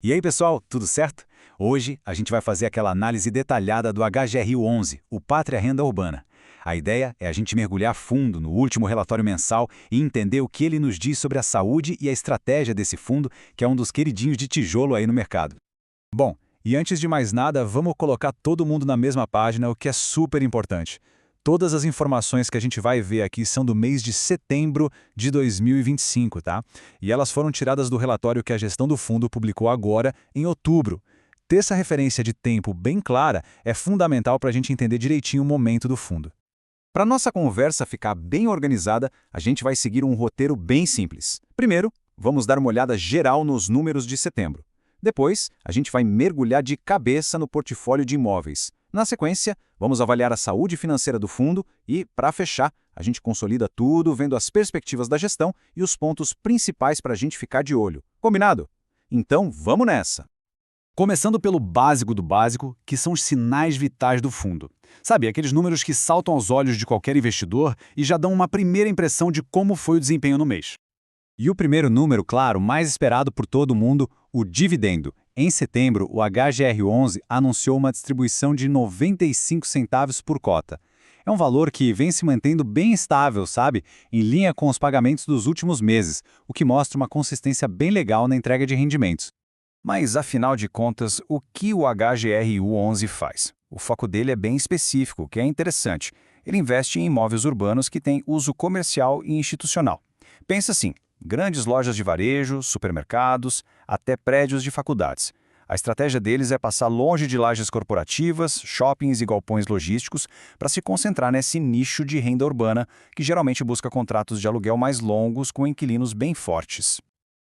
E aí, pessoal, tudo certo? Hoje a gente vai fazer aquela análise detalhada do HGRU11, o Pátria Renda Urbana. A ideia é a gente mergulhar fundo no último relatório mensal e entender o que ele nos diz sobre a saúde e a estratégia desse fundo, que é um dos queridinhos de tijolo aí no mercado. Bom, e antes de mais nada, vamos colocar todo mundo na mesma página, o que é super importante. Todas as informações que a gente vai ver aqui são do mês de setembro de 2025, tá? E elas foram tiradas do relatório que a gestão do fundo publicou agora, em outubro. Ter essa referência de tempo bem clara é fundamental para a gente entender direitinho o momento do fundo. Para nossa conversa ficar bem organizada, a gente vai seguir um roteiro bem simples. Primeiro, vamos dar uma olhada geral nos números de setembro. Depois, a gente vai mergulhar de cabeça no portfólio de imóveis. Na sequência, vamos avaliar a saúde financeira do fundo e, para fechar, a gente consolida tudo vendo as perspectivas da gestão e os pontos principais para a gente ficar de olho. Combinado? Então, vamos nessa! Começando pelo básico do básico, que são os sinais vitais do fundo. Sabe, aqueles números que saltam aos olhos de qualquer investidor e já dão uma primeira impressão de como foi o desempenho no mês. E o primeiro número, claro, mais esperado por todo mundo, o dividendo. Em setembro, o HGR11 anunciou uma distribuição de 95 centavos por cota. É um valor que vem se mantendo bem estável, sabe? Em linha com os pagamentos dos últimos meses, o que mostra uma consistência bem legal na entrega de rendimentos. Mas, afinal de contas, o que o HGRU11 faz? O foco dele é bem específico, o que é interessante. Ele investe em imóveis urbanos que têm uso comercial e institucional. Pensa assim: grandes lojas de varejo, supermercados, até prédios de faculdades. A estratégia deles é passar longe de lajes corporativas, shoppings e galpões logísticos para se concentrar nesse nicho de renda urbana que geralmente busca contratos de aluguel mais longos com inquilinos bem fortes.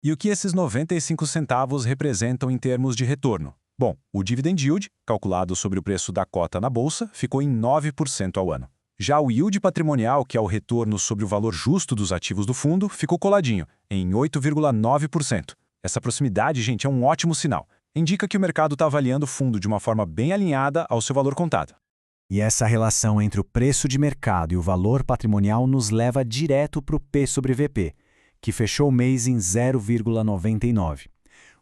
E o que esses 95 centavos representam em termos de retorno? Bom, o dividend yield, calculado sobre o preço da cota na bolsa, ficou em 9% ao ano. Já o yield patrimonial, que é o retorno sobre o valor justo dos ativos do fundo, ficou coladinho, em 8,9%. Essa proximidade, gente, é um ótimo sinal. Indica que o mercado está avaliando o fundo de uma forma bem alinhada ao seu valor contado. E essa relação entre o preço de mercado e o valor patrimonial nos leva direto para o P sobre VP, que fechou o mês em 0,99.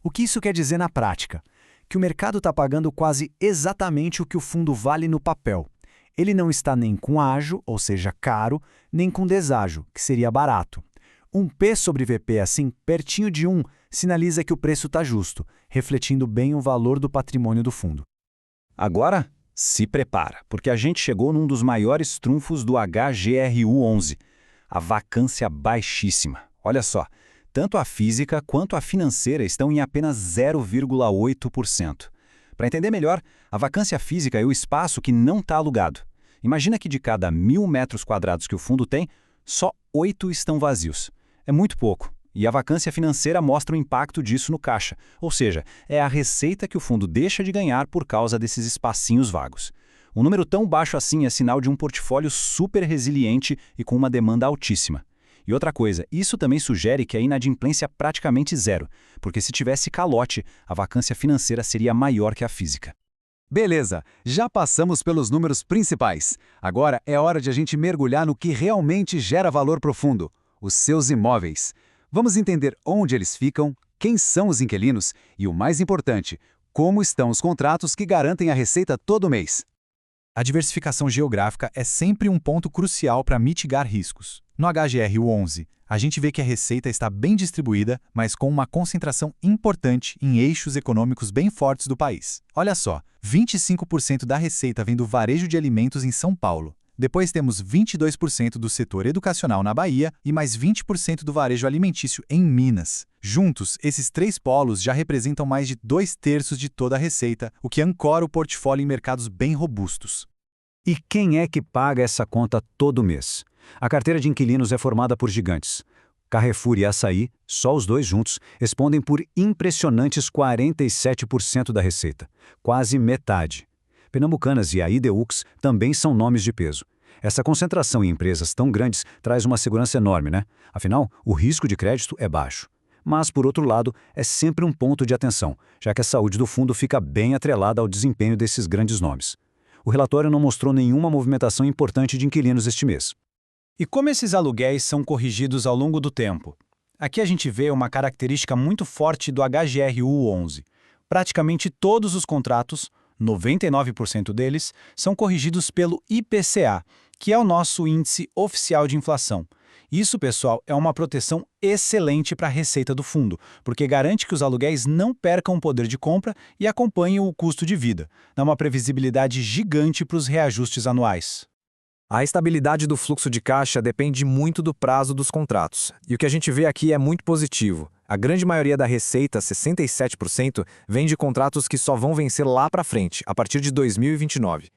O que isso quer dizer na prática? Que o mercado está pagando quase exatamente o que o fundo vale no papel. Ele não está nem com ágio, ou seja, caro, nem com deságio, que seria barato. Um P sobre VP assim, pertinho de 1, sinaliza que o preço está justo, refletindo bem o valor do patrimônio do fundo. Agora, se prepara, porque a gente chegou num dos maiores trunfos do HGRU11, a vacância baixíssima. Olha só, tanto a física quanto a financeira estão em apenas 0,8%. Para entender melhor, a vacância física é o espaço que não está alugado. Imagina que de cada 1.000 metros quadrados que o fundo tem, só 8 estão vazios. É muito pouco. E a vacância financeira mostra o impacto disso no caixa, ou seja, é a receita que o fundo deixa de ganhar por causa desses espacinhos vagos. Um número tão baixo assim é sinal de um portfólio super resiliente e com uma demanda altíssima. E outra coisa, isso também sugere que a inadimplência é praticamente zero, porque se tivesse calote, a vacância financeira seria maior que a física. Beleza, já passamos pelos números principais. Agora é hora de a gente mergulhar no que realmente gera valor profundo, os seus imóveis. Vamos entender onde eles ficam, quem são os inquilinos e, o mais importante, como estão os contratos que garantem a receita todo mês. A diversificação geográfica é sempre um ponto crucial para mitigar riscos. No HGRU11, a gente vê que a receita está bem distribuída, mas com uma concentração importante em eixos econômicos bem fortes do país. Olha só, 25% da receita vem do varejo de alimentos em São Paulo. Depois temos 22% do setor educacional na Bahia e mais 20% do varejo alimentício em Minas. Juntos, esses três polos já representam mais de 2/3 de toda a receita, o que ancora o portfólio em mercados bem robustos. E quem é que paga essa conta todo mês? A carteira de inquilinos é formada por gigantes. Carrefour e Assaí, só os dois juntos, respondem por impressionantes 47% da receita, quase metade. Pernambucanas e a IDEUX também são nomes de peso. Essa concentração em empresas tão grandes traz uma segurança enorme, né? Afinal, o risco de crédito é baixo. Mas, por outro lado, é sempre um ponto de atenção, já que a saúde do fundo fica bem atrelada ao desempenho desses grandes nomes. O relatório não mostrou nenhuma movimentação importante de inquilinos este mês. E como esses aluguéis são corrigidos ao longo do tempo? Aqui a gente vê uma característica muito forte do HGRU11. Praticamente todos os contratos, 99% deles, são corrigidos pelo IPCA, que é o nosso índice oficial de inflação. Isso, pessoal, é uma proteção excelente para a receita do fundo, porque garante que os aluguéis não percam o poder de compra e acompanhem o custo de vida. Dá uma previsibilidade gigante para os reajustes anuais. A estabilidade do fluxo de caixa depende muito do prazo dos contratos. E o que a gente vê aqui é muito positivo. A grande maioria da receita, 67%, vem de contratos que só vão vencer lá para frente, a partir de 2029.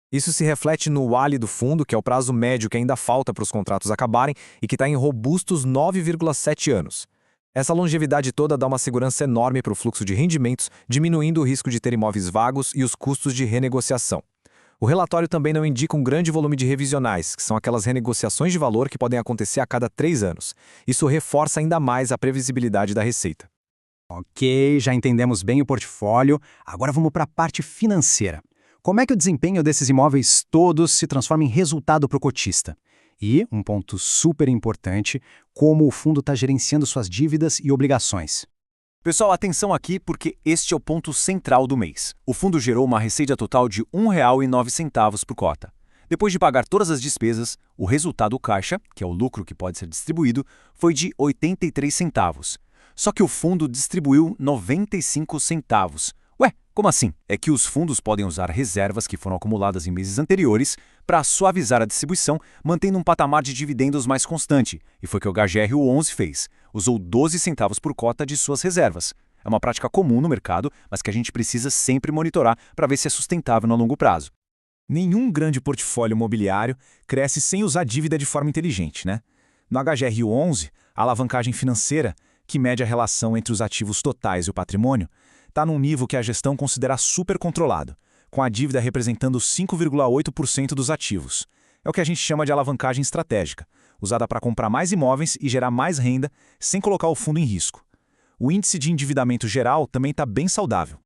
Isso se reflete no WALE do fundo, que é o prazo médio que ainda falta para os contratos acabarem e que está em robustos 9,7 anos. Essa longevidade toda dá uma segurança enorme para o fluxo de rendimentos, diminuindo o risco de ter imóveis vagos e os custos de renegociação. O relatório também não indica um grande volume de revisionais, que são aquelas renegociações de valor que podem acontecer a cada 3 anos. Isso reforça ainda mais a previsibilidade da receita. Ok, já entendemos bem o portfólio. Agora vamos para a parte financeira. Como é que o desempenho desses imóveis todos se transforma em resultado para o cotista? E, um ponto super importante, como o fundo está gerenciando suas dívidas e obrigações. Pessoal, atenção aqui porque este é o ponto central do mês. O fundo gerou uma receita total de R$ 1,09 por cota. Depois de pagar todas as despesas, o resultado caixa, que é o lucro que pode ser distribuído, foi de 83 centavos. Só que o fundo distribuiu 95 centavos. Ué, como assim? É que os fundos podem usar reservas que foram acumuladas em meses anteriores para suavizar a distribuição, mantendo um patamar de dividendos mais constante. E foi o que o HGRU11 fez. Usou 12 centavos por cota de suas reservas. É uma prática comum no mercado, mas que a gente precisa sempre monitorar para ver se é sustentável no longo prazo. Nenhum grande portfólio imobiliário cresce sem usar dívida de forma inteligente, né? No HGRU11, a alavancagem financeira, que mede a relação entre os ativos totais e o patrimônio, está num nível que a gestão considera super controlado, com a dívida representando 5,8% dos ativos. É o que a gente chama de alavancagem estratégica, usada para comprar mais imóveis e gerar mais renda sem colocar o fundo em risco. O índice de endividamento geral também está bem saudável.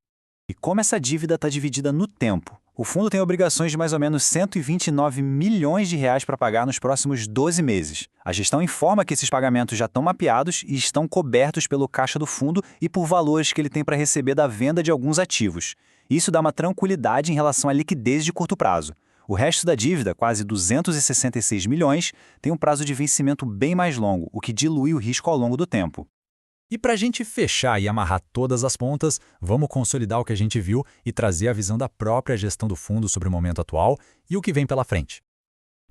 E como essa dívida está dividida no tempo? O fundo tem obrigações de mais ou menos 129 milhões de reais para pagar nos próximos 12 meses. A gestão informa que esses pagamentos já estão mapeados e estão cobertos pelo caixa do fundo e por valores que ele tem para receber da venda de alguns ativos. Isso dá uma tranquilidade em relação à liquidez de curto prazo. O resto da dívida, quase 266 milhões, tem um prazo de vencimento bem mais longo, o que dilui o risco ao longo do tempo. E para a gente fechar e amarrar todas as pontas, vamos consolidar o que a gente viu e trazer a visão da própria gestão do fundo sobre o momento atual e o que vem pela frente.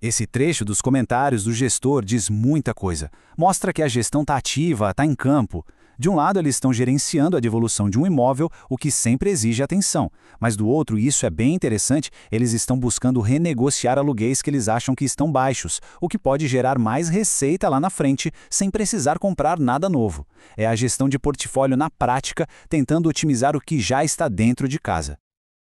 Esse trecho dos comentários do gestor diz muita coisa. Mostra que a gestão está ativa, está em campo. De um lado, eles estão gerenciando a devolução de um imóvel, o que sempre exige atenção. Mas do outro, e isso é bem interessante, eles estão buscando renegociar aluguéis que eles acham que estão baixos, o que pode gerar mais receita lá na frente, sem precisar comprar nada novo. É a gestão de portfólio na prática, tentando otimizar o que já está dentro de casa.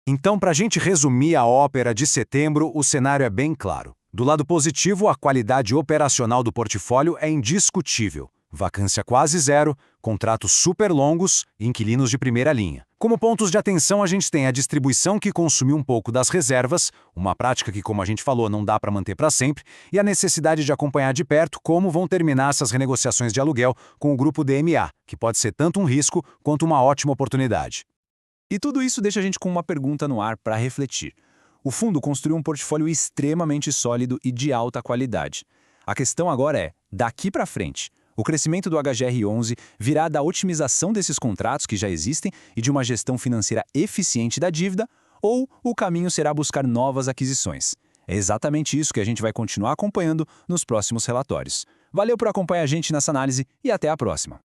Então, para a gente resumir a ópera de setembro, o cenário é bem claro. Do lado positivo, a qualidade operacional do portfólio é indiscutível. Vacância quase zero, contratos super longos e inquilinos de primeira linha. Como pontos de atenção, a gente tem a distribuição que consumiu um pouco das reservas, uma prática que, como a gente falou, não dá para manter para sempre, e a necessidade de acompanhar de perto como vão terminar essas renegociações de aluguel com o grupo DMA, que pode ser tanto um risco quanto uma ótima oportunidade. E tudo isso deixa a gente com uma pergunta no ar para refletir. O fundo construiu um portfólio extremamente sólido e de alta qualidade. A questão agora é, daqui para frente, o crescimento do HGR11 virá da otimização desses contratos que já existem e de uma gestão financeira eficiente da dívida, ou o caminho será buscar novas aquisições? É exatamente isso que a gente vai continuar acompanhando nos próximos relatórios. Valeu por acompanhar a gente nessa análise e até a próxima!